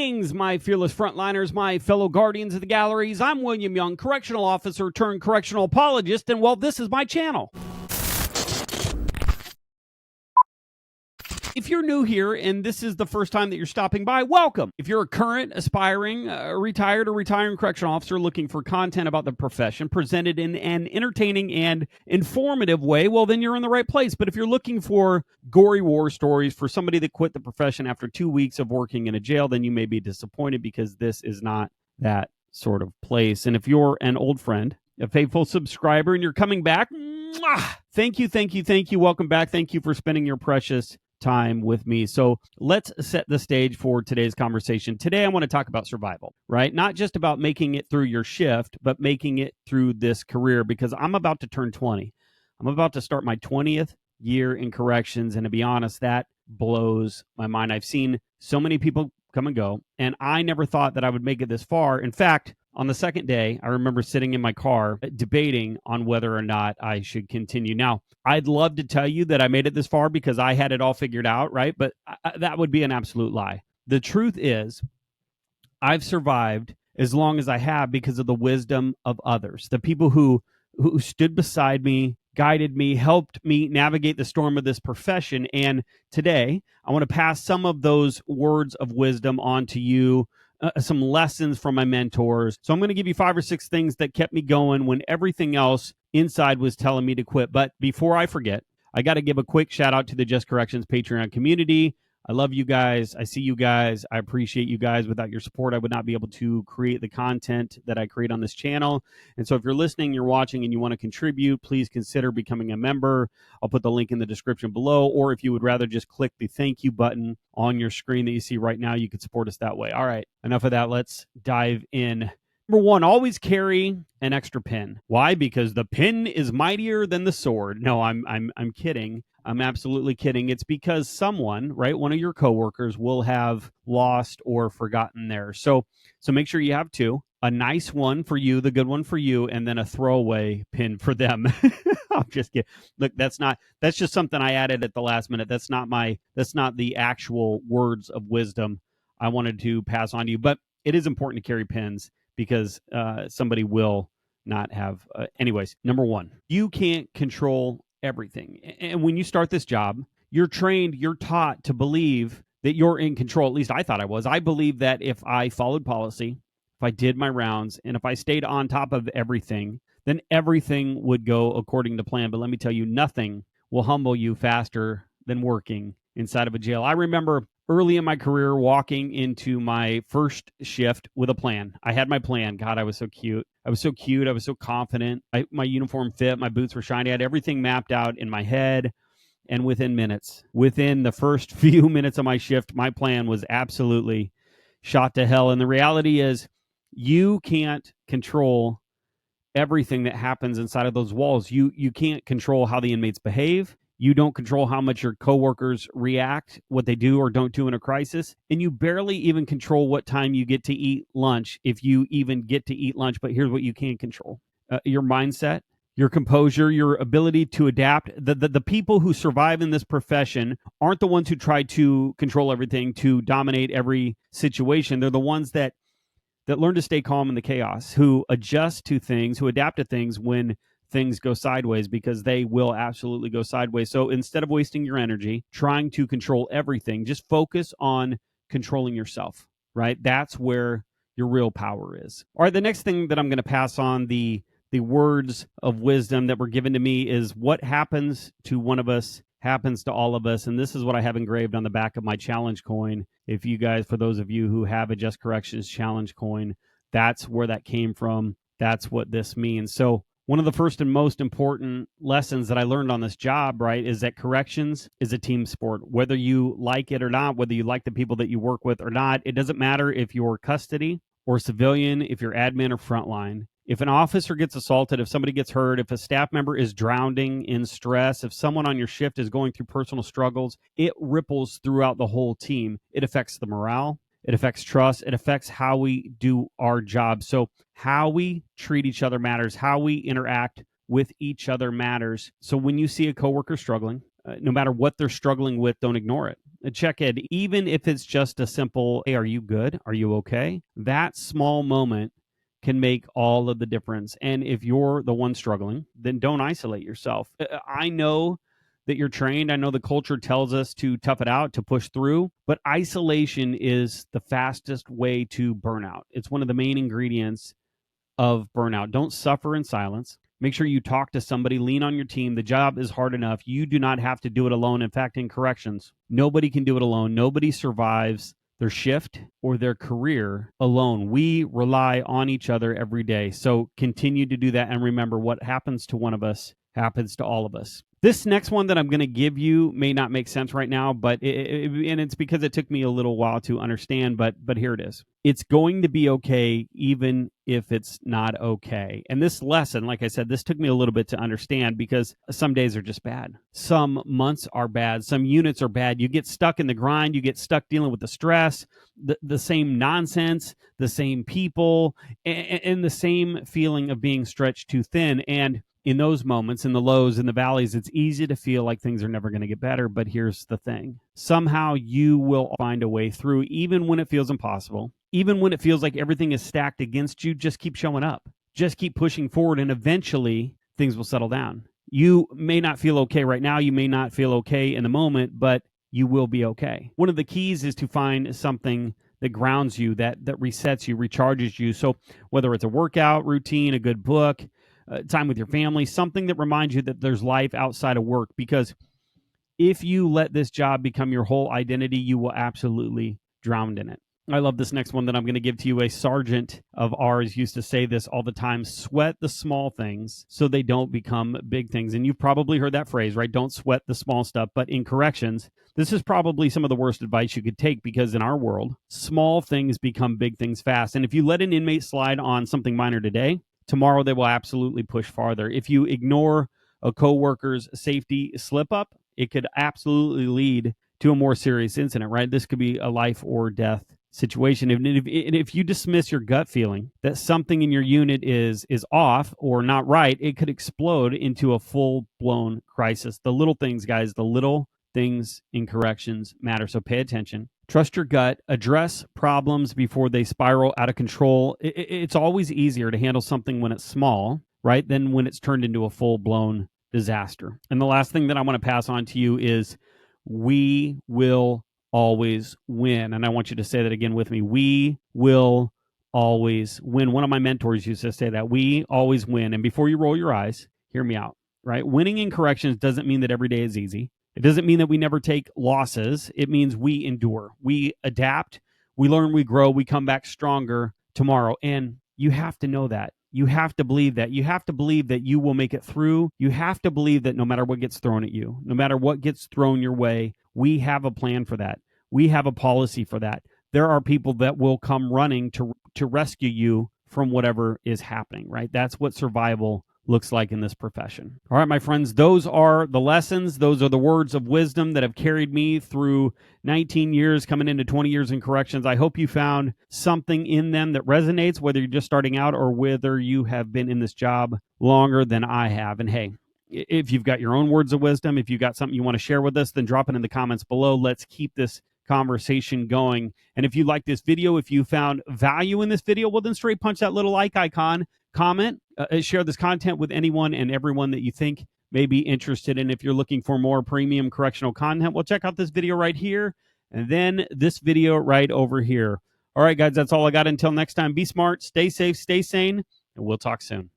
Greetings, my fearless frontliners, my fellow guardians of the galleries. I'm William Young, correctional officer turned correctional apologist, and well, this is my channel. If you're new here and this is the first time that you're stopping by, welcome. If you're a current, aspiring, retired, or retiring correctional officer looking for content about the profession presented in an entertaining and informative way, well, then you're in the right place. But if you're looking for gory war stories for somebody that quit the profession after 2 weeks of working in a jail, then you may be disappointed because this is not that sort of place. And if you're an old friend, a faithful subscriber, and you're coming back, thank you. Welcome back. Thank you for spending your precious time with me. So let's set the stage for today's conversation. Today, I want to talk about survival, right? Not just about making it through your shift, but making it through this career, because I'm about to turn 20. I'm about to start my 20th year in corrections. And to be honest, that blows my mind. I've seen so many people come and go, and I never thought that I would make it this far. In fact, on the second day, I remember sitting in my car debating on whether or not I should continue. Now, I'd love to tell you that I made it this far because I had it all figured out, right? But that would be an absolute lie. The truth is, I've survived as long as I have because of the wisdom of others, the people who stood beside me, guided me, helped me navigate the storm of this profession. And today, I want to pass some of those words of wisdom on to you, some lessons from my mentors. So I'm going to give you 5 or 6 things that kept me going when everything else inside was telling me to quit. But before I forget, I got to give a quick shout out to the Just Corrections Patreon community. I love you guys. I see you guys. I appreciate you guys. Without your support, I would not be able to create the content that I create on this channel. And so if you're listening, you're watching, and you want to contribute, please consider becoming a member. I'll put the link in the description below. Or if you would rather just click the thank you button on your screen that you see right now, you could support us that way. All right, enough of that. Let's dive in. Number 1, always carry an extra pin. Why? Because the pin is mightier than the sword. No, I'm kidding. I'm absolutely kidding. It's because someone, right, one of your coworkers will have lost or forgotten theirs. So make sure you have 2, a nice one for you, the good one for you, and then a throwaway pin for them. I'm just kidding. Look, that's just something I added at the last minute. That's not the actual words of wisdom I wanted to pass on to you. But it is important to carry pins because somebody will not have. Anyways, number 1, you can't control everything. And when you start this job, you're taught to believe that you're in control. At least I thought I was. I believed that if I followed policy, if I did my rounds, and if I stayed on top of everything, then everything would go according to plan. But let me tell you, nothing will humble you faster than working inside of a jail. I remember early in my career walking into my first shift with a plan. I had my plan. God, I was so cute. I was so confident. My uniform fit. My boots were shiny. I had everything mapped out in my head. And within the first few minutes of my shift, my plan was absolutely shot to hell. And the reality is, you can't control everything that happens inside of those walls. You can't control how the inmates behave. You don't control how much your coworkers react, what they do or don't do in a crisis. And you barely even control what time you get to eat lunch, if you even get to eat lunch. But here's what you can control. Your mindset, your composure, your ability to adapt. The people who survive in this profession aren't the ones who try to control everything, to dominate every situation. They're the ones that learn to stay calm in the chaos, who adjust to things, who adapt to things when things go sideways, because they will absolutely go sideways. So instead of wasting your energy trying to control everything, just focus on controlling yourself, right? That's where your real power is. All right, the next thing that I'm going to pass on, the words of wisdom that were given to me, is what happens to one of us happens to all of us. And this is what I have engraved on the back of my challenge coin. If you guys, for those of you who have a Just Corrections challenge coin, that's where that came from. That's what this means. So one of the first and most important lessons that I learned on this job, right, is that corrections is a team sport. Whether you like it or not, whether you like the people that you work with or not, it doesn't matter if you're custody or civilian, if you're admin or frontline. If an officer gets assaulted, if somebody gets hurt, if a staff member is drowning in stress, if someone on your shift is going through personal struggles, it ripples throughout the whole team. It affects the morale. It affects trust. It affects how we do our job. So how we treat each other matters. How we interact with each other matters. So when you see a coworker struggling, no matter what they're struggling with, don't ignore it. check it, even if it's just a simple, hey, are you good? Are you okay? That small moment can make all of the difference. And if you're the one struggling, then don't isolate yourself. I know that you're trained. I know the culture tells us to tough it out, to push through, but isolation is the fastest way to burnout. It's one of the main ingredients of burnout. Don't suffer in silence. Make sure you talk to somebody, lean on your team. The job is hard enough. You do not have to do it alone. In fact, in corrections, nobody can do it alone. Nobody survives their shift or their career alone. We rely on each other every day. So continue to do that. And remember, what happens to one of us happens to all of us. This next one that I'm going to give you may not make sense right now, but and it's because it took me a little while to understand, but here it is. It's going to be okay even if it's not okay. And this lesson, like I said, this took me a little bit to understand because some days are just bad. Some months are bad. Some units are bad. You get stuck in the grind. You get stuck dealing with the stress, the same nonsense, the same people, and the same feeling of being stretched too thin. And in those moments, in the lows, in the valleys, it's easy to feel like things are never going to get better. But here's the thing. Somehow you will find a way through, even when it feels impossible, even when it feels like everything is stacked against you. Just keep showing up. Just keep pushing forward, and eventually things will settle down. You may not feel okay right now. You may not feel okay in the moment, but you will be okay. One of the keys is to find something that grounds you, that resets you, recharges you. So whether it's a workout routine, a good book, time with your family, something that reminds you that there's life outside of work. Because if you let this job become your whole identity, you will absolutely drown in it. I love this next one that I'm going to give to you. A sergeant of ours used to say this all the time: sweat the small things so they don't become big things. And you've probably heard that phrase, right? Don't sweat the small stuff. But in corrections, this is probably some of the worst advice you could take, because in our world, small things become big things fast. And if you let an inmate slide on something minor today, tomorrow they will absolutely push farther. If you ignore a coworker's safety slip up, it could absolutely lead to a more serious incident, right? This could be a life or death situation. And if you dismiss your gut feeling that something in your unit is off or not right, it could explode into a full-blown crisis. The little things, guys, the little things in corrections matter. So pay attention. Trust your gut. Address problems before they spiral out of control. It's always easier to handle something when it's small, right, than when it's turned into a full-blown disaster. And the last thing that I want to pass on to you is we will always win. And I want you to say that again with me. We will always win. One of my mentors used to say that. We always win. And before you roll your eyes, hear me out, right? Winning in corrections doesn't mean that every day is easy. It doesn't mean that we never take losses. It means we endure. We adapt. We learn. We grow. We come back stronger tomorrow. And you have to know that. You have to believe that. You have to believe that you will make it through. You have to believe that no matter what gets thrown at you, no matter what gets thrown your way, we have a plan for that. We have a policy for that. There are people that will come running to rescue you from whatever is happening, right? That's what survival looks like in this profession. All right, my friends, those are the lessons. Those are the words of wisdom that have carried me through 19 years, coming into 20 years in corrections. I hope you found something in them that resonates, whether you're just starting out or whether you have been in this job longer than I have. And hey, if you've got your own words of wisdom, if you've got something you want to share with us, then drop it in the comments below. Let's keep this conversation going. And if you like this video, if you found value in this video, well, then straight punch that little like icon, comment, share this content with anyone and everyone that you think may be interested in. If you're looking for more premium correctional content, well, check out this video right here and then this video right over here. All right, guys, that's all I got. Until next time, be smart, stay safe, stay sane, and we'll talk soon.